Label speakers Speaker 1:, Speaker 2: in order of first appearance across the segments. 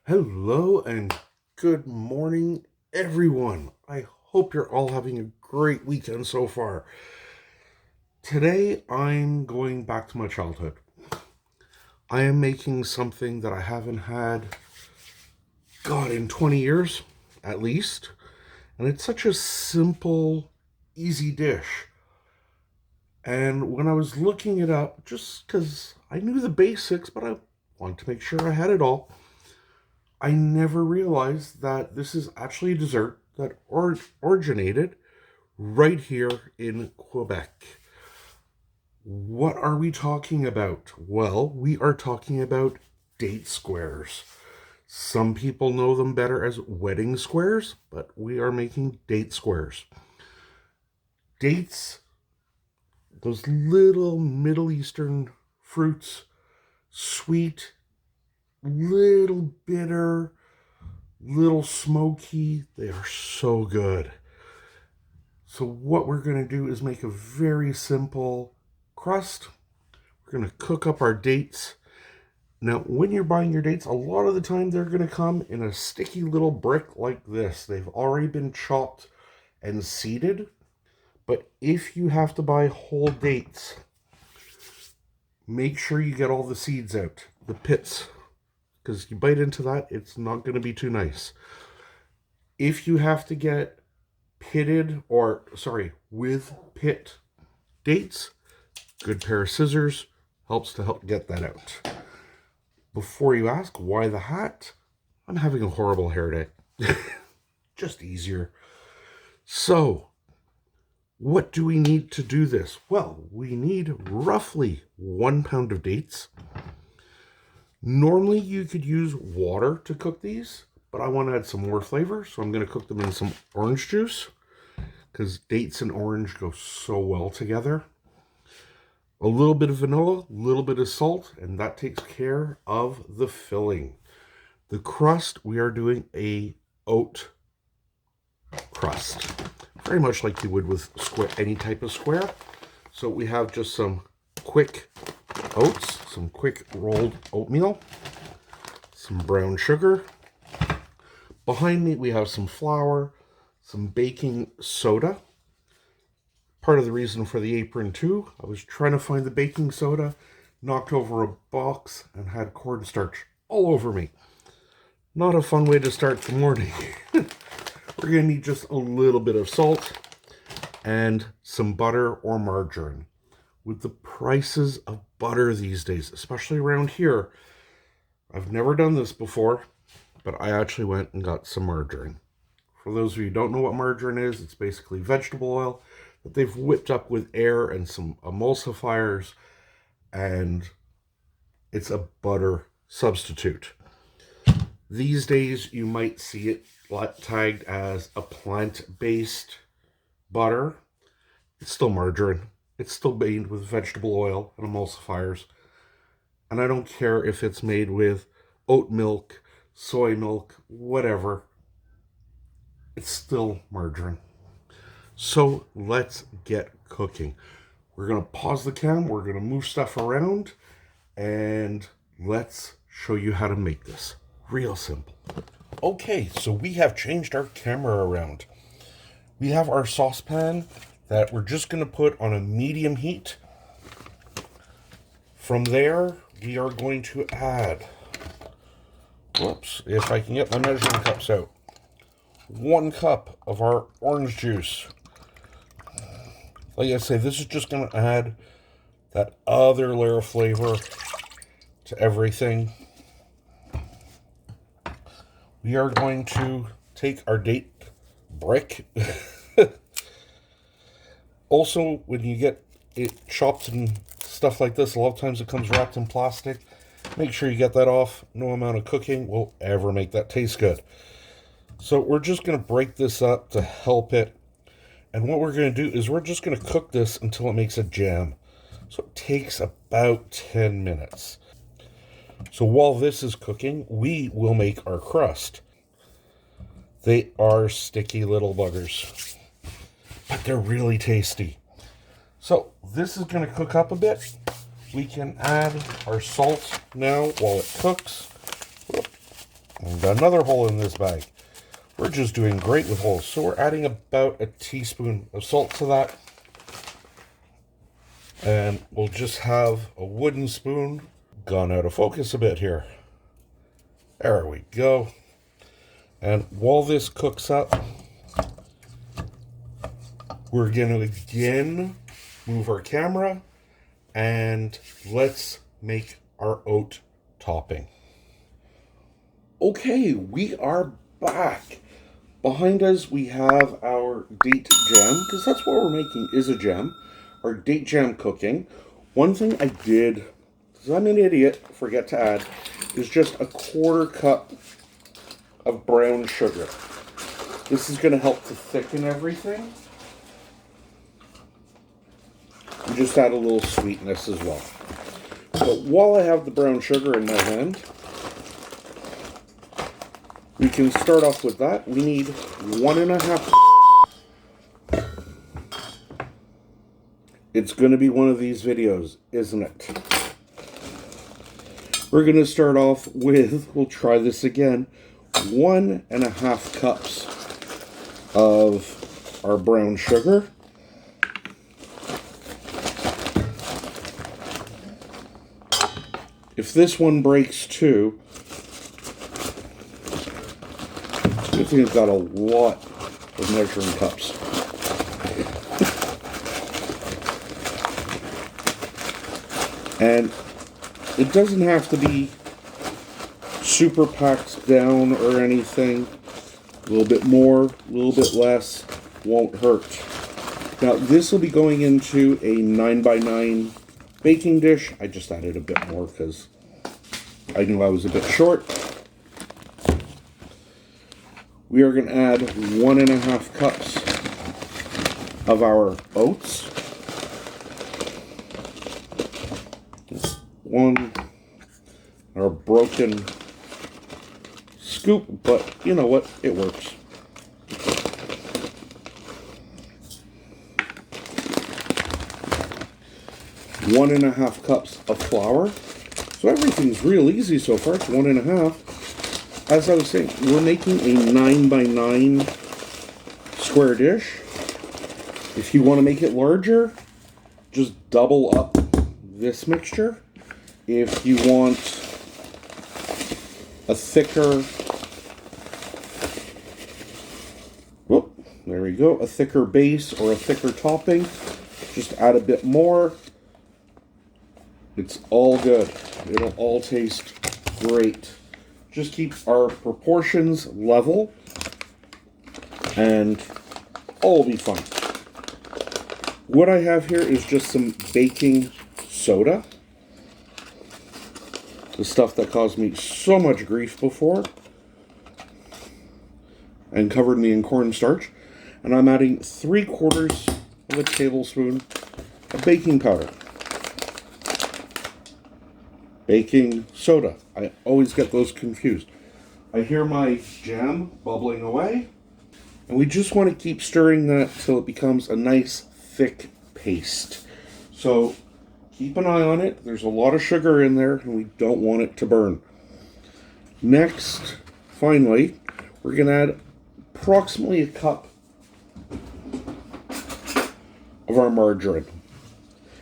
Speaker 1: Hello and good morning, everyone. I hope you're all having a great weekend so far. Today, I'm going back to my childhood. I am making something that I haven't had, God, in 20 years at least. And it's such a simple, easy dish. And when I was looking it up, just because I knew the basics, but I wanted to make sure I had it all, I never realized that this is actually a dessert that originated right here in Quebec. What are we talking about? Well, we are talking about date squares. Some people know them better as wedding squares, but we are making date squares. Dates, those little Middle Eastern fruits, sweet, little bitter, little smoky. They are so good. So what we're going to do is make a very simple crust. We're going to cook up our dates. Now, when you're buying your dates, a lot of the time they're going to come in a sticky little brick like this. They've already been chopped and seeded. But if you have to buy whole dates, make sure you get all the seeds out, the pits, because you bite into that, it's not going to be too nice. If you have to get with pit dates, good pair of scissors helps to help get that out. Before you ask why the hat, I'm having a horrible hair day. Just easier. So, what do we need to do this? Well, we need roughly 1 pound of dates. Normally you could use water to cook these, but I want to add some more flavor, so I'm going to cook them in some orange juice because dates and orange go so well together. A little bit of vanilla, a little bit of salt, and that takes care of the filling. The crust, we are doing a oat crust, very much like you would with any type of square. So we have just some quick oats, some quick rolled oatmeal, some brown sugar. Behind me, we have some flour, some baking soda. Part of the reason for the apron too, I was trying to find the baking soda, knocked over a box and had cornstarch all over me. Not a fun way to start the morning. We're going to need just a little bit of salt and some butter or margarine. With the prices of butter these days, especially around here, I've never done this before, but I actually went and got some margarine. For those of you who don't know what margarine is, it's basically vegetable oil that they've whipped up with air and some emulsifiers, and it's a butter substitute. These days, you might see it tagged as a plant-based butter. It's still margarine. It's still made with vegetable oil and emulsifiers. And I don't care if it's made with oat milk, soy milk, whatever. It's still margarine. So let's get cooking. We're going to pause the cam. We're going to move stuff around. And let's show you how to make this. Real simple. Okay, so we have changed our camera around. We have our saucepan that we're just going to put on a medium heat. From there, we are going to add, whoops, if I can get my measuring cups out, 1 cup of our orange juice. Like I say, this is just going to add that other layer of flavor to everything. We are going to take our date brick. Also, when you get it chopped and stuff like this, a lot of times it comes wrapped in plastic. Make sure you get that off. No amount of cooking will ever make that taste good. So we're just going to break this up to help it. And what we're going to do is we're just going to cook this until it makes a jam. So it takes about 10 minutes. So while this is cooking, we will make our crust. They are sticky little buggers, but they're really tasty. So this is going to cook up a bit. We can add our salt now while it cooks. We've got another hole in this bag. We're just doing great with holes. So we're adding about a teaspoon of salt to that. And we'll just have a wooden spoon. Gone out of focus a bit here. There we go. And while this cooks up, we're going to again move our camera and let's make our oat topping. Okay, we are back. Behind us we have our date jam, because that's what we're making, is a jam. Our date jam cooking. One thing I did, because I'm an idiot, forget to add, is just a 1/4 cup of brown sugar. This is going to help to thicken everything. And just add a little sweetness as well. But while I have the brown sugar in my hand, we can start off with that. We need 1.5. It's going to be one of these videos, isn't it? We're going to start off with, we'll try this again, 1.5 cups of our brown sugar. If this one breaks too, I think it's got a lot of measuring cups. And it doesn't have to be super packed down or anything. A little bit more, a little bit less, won't hurt. Now this will be going into a 9x9 baking dish. I just added a bit more because I knew I was a bit short. We are going to add 1.5 cups of our oats. One, our broken scoop, but you know what? It works. One and a half cups of flour. So everything's real easy so far. It's 1.5. As I was saying, we're making a 9x9 square dish. If you want to make it larger, just double up this mixture. If you want a thicker, whoop, there we go, a thicker base or a thicker topping, just add a bit more. It's all good. It'll all taste great. Just keep our proportions level and all will be fine. What I have here is just some baking soda. The stuff that caused me so much grief before and covered me in cornstarch. And I'm adding 3/4 of a tablespoon of baking powder. Baking soda. I always get those confused. I hear my jam bubbling away. And we just want to keep stirring that till it becomes a nice thick paste. So keep an eye on it. There's a lot of sugar in there and we don't want it to burn. Next, finally, we're going to add approximately a cup of our margarine.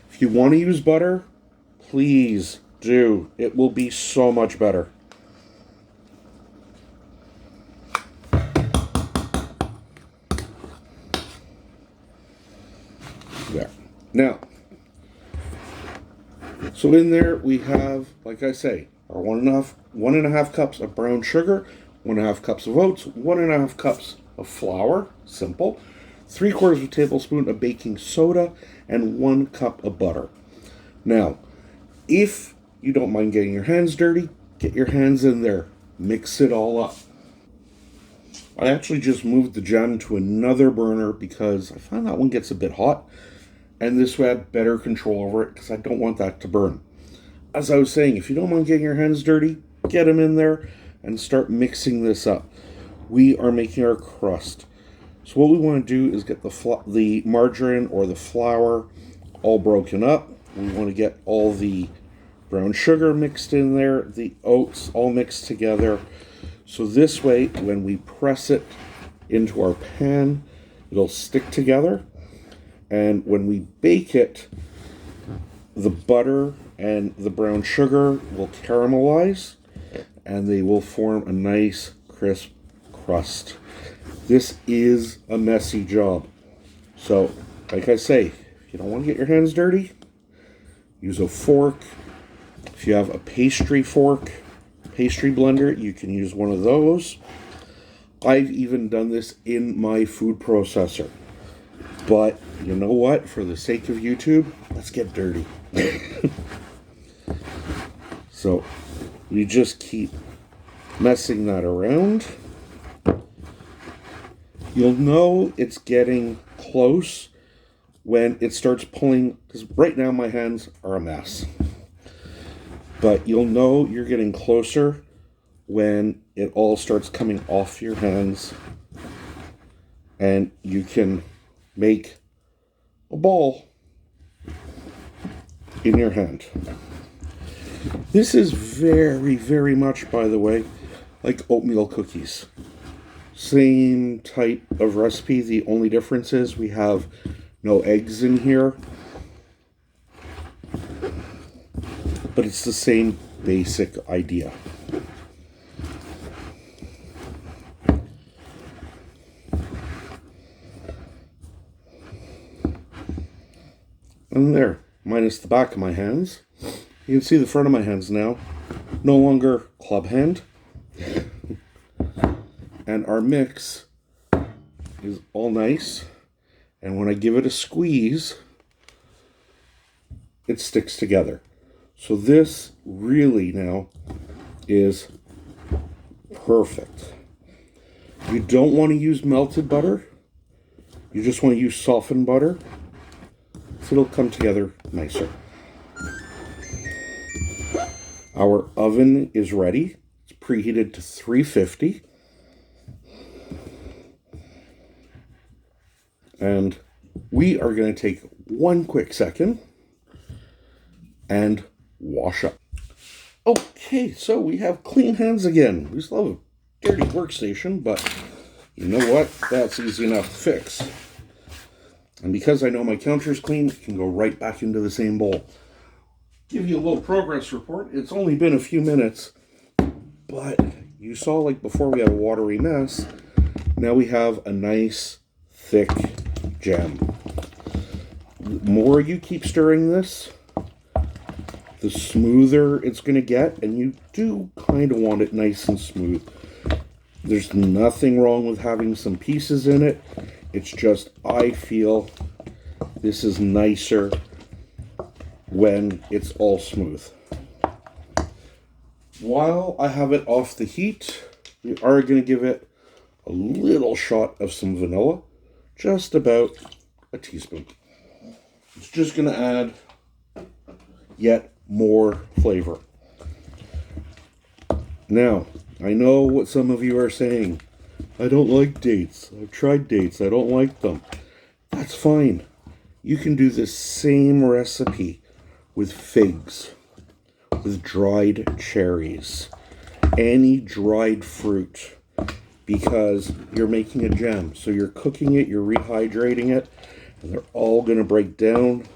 Speaker 1: If you want to use butter, please do. It will be so much better. There. Now, so in there we have, like I say, our 1.5 cups of brown sugar, 1.5 cups of oats, 1.5 cups of flour, simple, 3/4 of a tablespoon of baking soda, and 1 cup of butter. Now, if you don't mind getting your hands dirty, get your hands in there, mix it all up. I actually just moved the jam to another burner because I find that one gets a bit hot. And this way I have better control over it because I don't want that to burn. As I was saying, if you don't mind getting your hands dirty, get them in there and start mixing this up. We are making our crust. So what we want to do is get the margarine or the flour all broken up. We want to get all the brown sugar mixed in there, the oats all mixed together. So this way, when we press it into our pan, it'll stick together. And when we bake it, the butter and the brown sugar will caramelize and they will form a nice crisp crust. This is a messy job. So, like I say, if you don't want to get your hands dirty, use a fork. If you have a pastry fork, pastry blender, you can use one of those. I've even done this in my food processor. But you know what? For the sake of YouTube, let's get dirty. So you just keep messing that around. You'll know it's getting close when it starts pulling, because right now my hands are a mess. But you'll know you're getting closer when it all starts coming off your hands and you can make a ball in your hand. This is very, very much, by the way, like oatmeal cookies. Same type of recipe. The only difference is we have no eggs in here. But it's the same basic idea. And there, minus the back of my hands. You can see the front of my hands now. No longer club hand. And our mix is all nice. And when I give it a squeeze, it sticks together. So this really now is perfect. You don't want to use melted butter. You just want to use softened butter. So it'll come together nicer. Our oven is ready. It's preheated to 350. And we are going to take one quick second and wash up. Okay, so we have clean hands again. We still have a dirty workstation, but you know what? That's easy enough to fix. And because I know my counter's clean, it can go right back into the same bowl. Give you a little progress report. It's only been a few minutes, but you saw, like before, we had a watery mess. Now we have a nice, thick jam. The more you keep stirring this, the smoother it's going to get, and you do kind of want it nice and smooth. There's nothing wrong with having some pieces in it. It's just, I feel this is nicer when it's all smooth. While I have it off the heat, we are going to give it a little shot of some vanilla, just about a teaspoon. It's just going to add yet more flavor. Now, I know what some of you are saying. I don't like dates. I've tried dates. I don't like them. That's fine. You can do the same recipe with figs, with dried cherries, any dried fruit, because you're making a jam. So you're cooking it, you're rehydrating it, and they're all going to break down.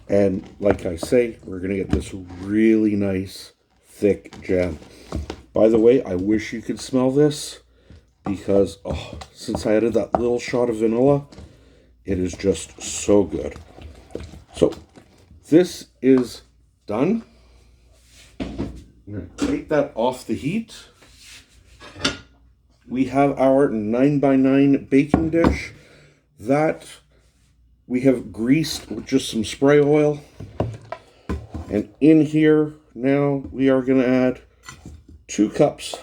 Speaker 1: And like I say, we're going to get this really nice, thick jam. By the way, I wish you could smell this, because since I added that little shot of vanilla, it is just so good. So this is done. I'm going to take that off the heat. We have our 9x9 baking dish that we have greased with just some spray oil. And in here now we are going to add 2 cups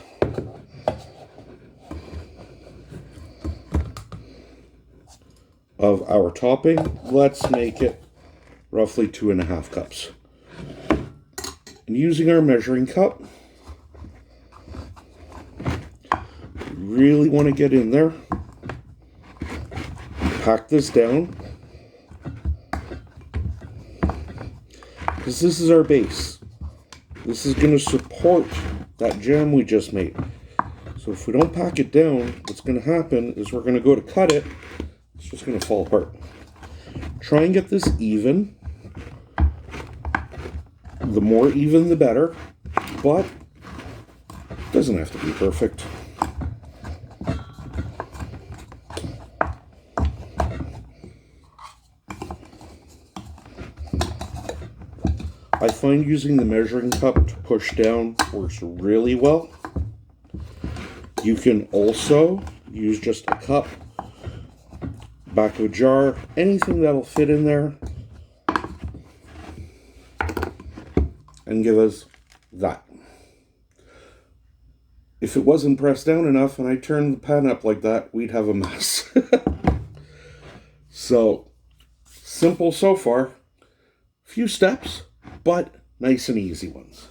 Speaker 1: of our topping. Let's make it roughly 2.5 cups. And using our measuring cup, really want to get in there, pack this down, because this is our base. This is going to support that jam we just made. So if we don't pack it down, what's going to happen is we're going to go to cut it. It's just going to fall apart. Try and get this even. The more even, the better. But it doesn't have to be perfect. I find using the measuring cup to push down works really well. You can also use just a cup, back of a jar, anything that'll fit in there, and give us that. If it wasn't pressed down enough and I turned the pan up like that, we'd have a mess. So, simple so far. Few steps, but nice and easy ones.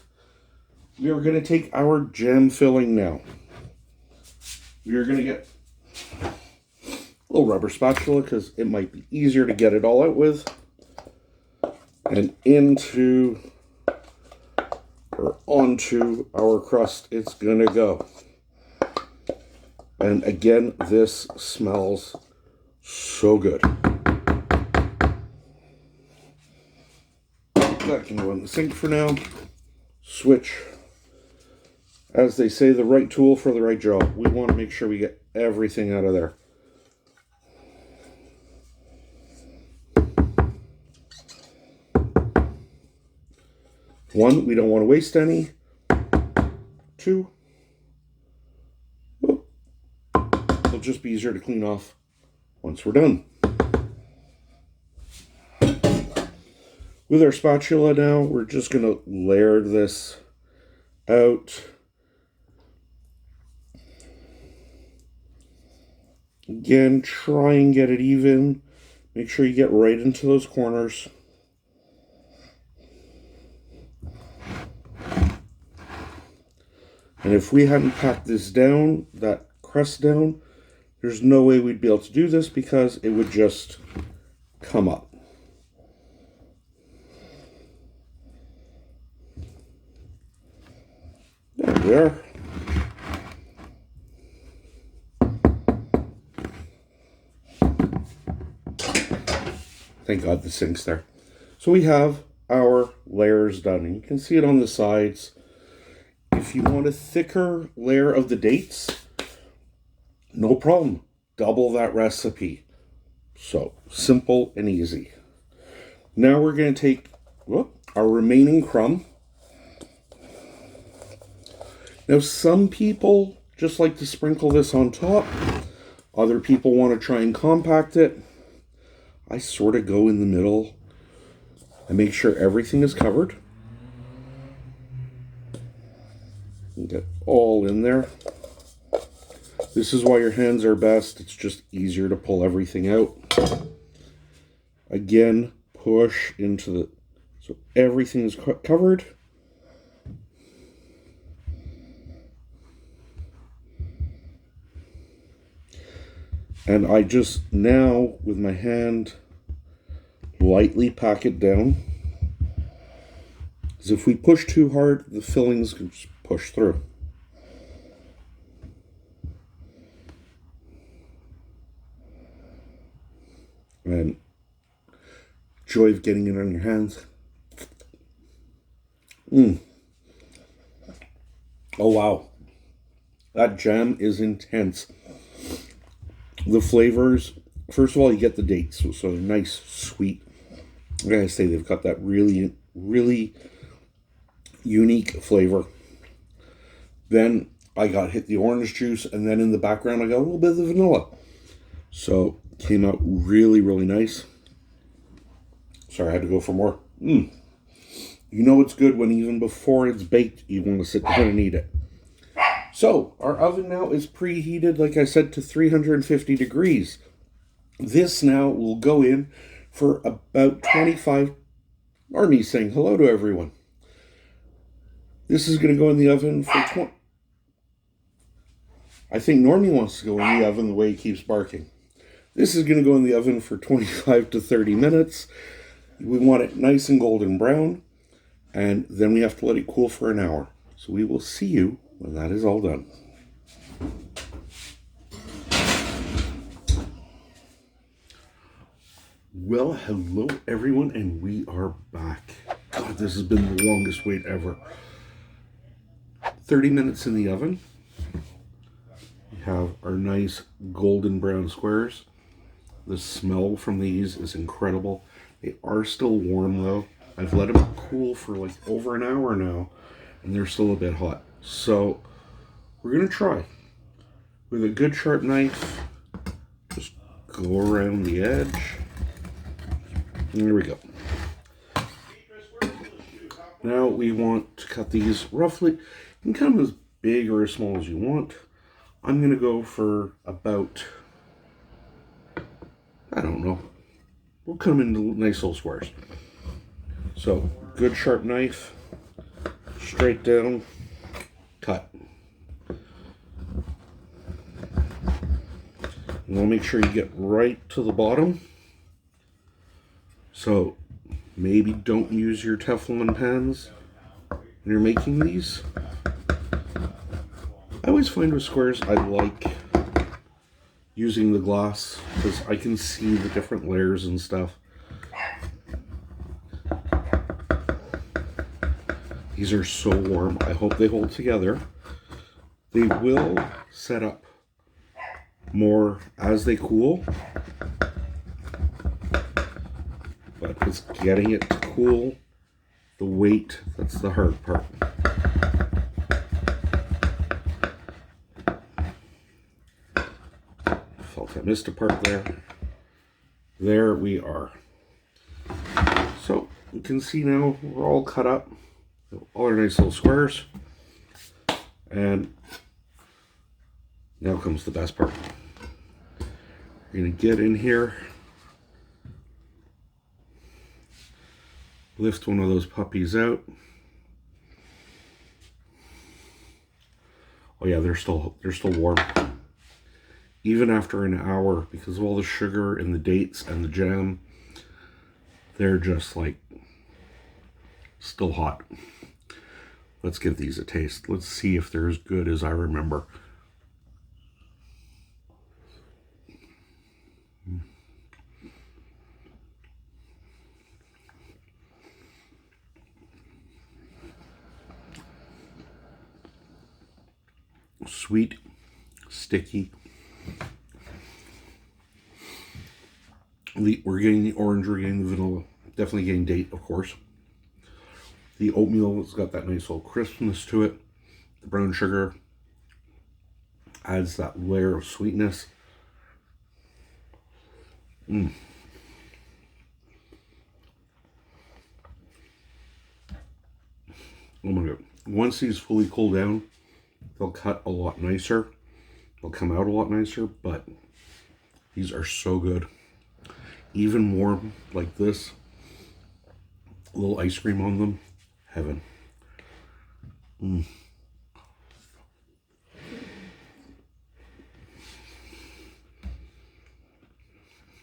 Speaker 1: We are going to take our jam filling now. We are going to get a little rubber spatula because it might be easier to get it all out with. And into or onto our crust it's going to go. And again, this smells so good. That can go in the sink for now. Switch. As they say, the right tool for the right job. We want to make sure we get everything out of there. One, we don't want to waste any. Two, it'll just be easier to clean off once we're done. With our spatula now, we're just going to layer this out. Again, try and get it even. Make sure you get right into those corners. And if we hadn't packed this down, that crust down, there's no way we'd be able to do this because it would just come up. There we are. Thank God the sink's there. So we have our layers done. And you can see it on the sides. If you want a thicker layer of the dates, no problem. Double that recipe. So simple and easy. Now we're going to take our remaining crumb. Now some people just like to sprinkle this on top. Other people want to try and compact it. I sort of go in the middle and make sure everything is covered. And get all in there. This is why your hands are best. It's just easier to pull everything out. Again, push into the, so everything is covered. And I just now, with my hand, lightly pack it down. Because if we push too hard, the fillings can just push through. And joy of getting it on your hands. Oh wow. That jam is intense. The flavors, first of all, you get the dates, so they're nice, sweet. I gotta say, they've got that really, really unique flavor. Then I hit the orange juice, and then in the background I got a little bit of the vanilla. So came out really, really nice. Sorry, I had to go for more. You know it's good when even before it's baked, you want to sit down and eat it. So, our oven now is preheated, like I said, to 350 degrees. This now will go in for about 25... Normie's saying hello to everyone. This is going to go in the oven for 20... I think Normie wants to go in the oven the way he keeps barking. This is going to go in the oven for 25 to 30 minutes. We want it nice and golden brown. And then we have to let it cool for an hour. So we will see you when that is all done. Well, hello everyone, and we are back. God, this has been the longest wait ever. 30 minutes in the oven. We have our nice golden brown squares. The smell from these is incredible. They are still warm though. I've let them cool for like over an hour now, and they're still a bit hot. So we're gonna try with a good sharp knife. Just go around the edge. And there we go. Now we want to cut these roughly. You can cut them as big or as small as you want. I'm gonna go for about, I don't know. We'll cut them into nice little squares. So, good sharp knife, straight down, cut. And I'll make sure you get right to the bottom. So, maybe don't use your Teflon pans when you're making these. I always find with squares I like using the glass because I can see the different layers and stuff. These are so warm. I hope they hold together. They will set up more as they cool, but it's getting it to cool. The weight, that's the hard part. Felt I missed a part there. There we are. So you can see now we're all cut up. All our nice little squares. And now comes the best part. You're going to get in here, lift one of those puppies out. Oh yeah, they're still warm. Even after an hour, because of all the sugar and the dates and the jam, they're just like still hot. Let's give these a taste. Let's see if they're as good as I remember. Sweet, sticky. We're getting the orange, we're getting the vanilla. Definitely getting date, of course. The oatmeal has got that nice little crispness to it. The brown sugar adds that layer of sweetness. Oh my god. Once these fully cool down, they'll cut a lot nicer. They'll come out a lot nicer, but these are so good. Even warm like this, a little ice cream on them, heaven.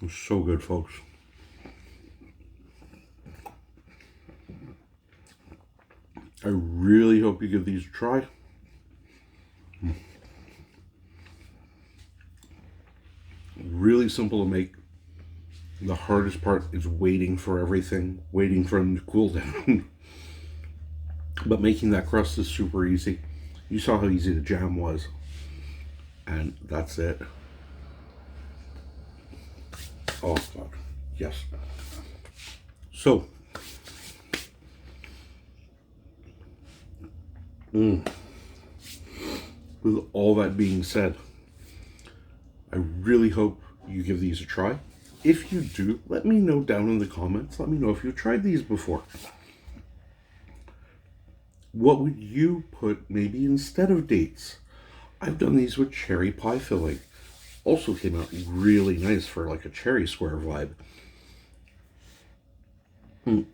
Speaker 1: It's so good, folks. I really hope you give these a try. Really simple to make. The hardest part is waiting for everything, waiting for them to cool down. But making that crust is super easy. You saw how easy the jam was. And that's it. Oh god, yes. So, with all that being said, I really hope you give these a try. If you do, let me know down in the comments. Let me know if you've tried these before. What would you put maybe instead of dates? I've done these with cherry pie filling. Also came out really nice for like a cherry square vibe.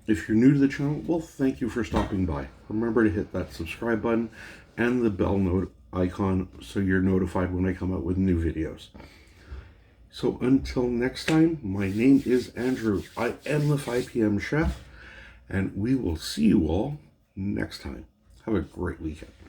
Speaker 1: If you're new to the channel, well, thank you for stopping by. Remember to hit that subscribe button and the bell note icon so you're notified when I come out with new videos. So until next time, my name is Andrew. I am the 5 PM chef, and we will see you all next time. Have a great weekend.